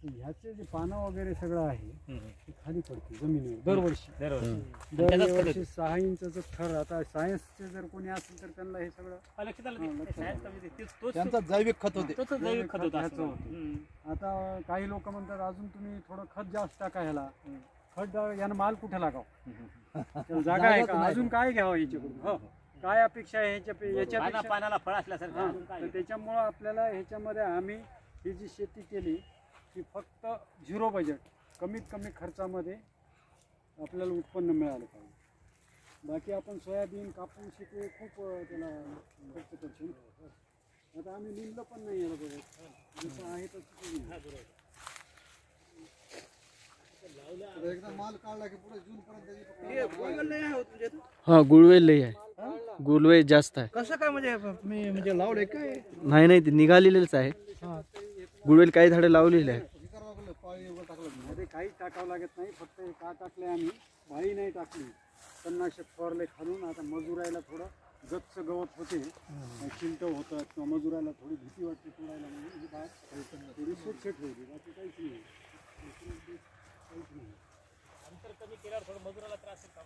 ह्याचे जे पानं वगैरे सगळं आहे ते खाली पडते जमिनीवर दरवर्षी. दरवर्षी 6 इंचाचं थर. आता सायन्सचे जर कोणी असेल तर त्यांना हे सगळं त्यांचा जैविक खत होते. ह्याचं होतं. आता काही लोक म्हणतात अजून तुम्ही थोडं खत जास्त टाका ह्याला. खत यानं माल कुठे लागाव, जागा आहे का, अजून काय घ्यावं ह्याच्याकडून, काय अपेक्षा आहे ह्याच्यापेक्षा पानाला फळ असल्यासारखं. तर त्याच्यामुळं आपल्याला ह्याच्यामध्ये आम्ही ही जी शेती केली ती फक्त 0 बजेट, कमीत कमी खर्चामध्ये आपल्याला उत्पन्न मिळालं पाहिजे. बाकी आपण सोयाबीन कापूस इथे खूप त्याला खर्च करतो. आता आम्ही निंदलं पण नाही याला बघत, जसं आहे तसं. एकदा माल काढला की पुढे जून पर्यंत. हा गुळवेल लई आहे, गुळवेल जास्त आहे. कसं काय म्हणजे मी म्हणजे लावले काय? नाही नाही ते निघालेलेच आहे. गुळवेल काही झाडं लावलेली आहेत. मध्ये काहीच टाकावं लागत नाही, फक्त हे का टाकले आम्ही, भाई नाही टाकली, तणनाशक फवारले खालून. आता मजुरायला थोडं गच्च गवत होते, चिंट होतात किंवा मजुरायला थोडी भीती वाटते तोडायला, म्हणून ही बाग थोडी स्वच्छ ठेवली. बाकी काहीच नाही. अंतर कमी केल्यावर थोडं मजुराला त्रास होतो.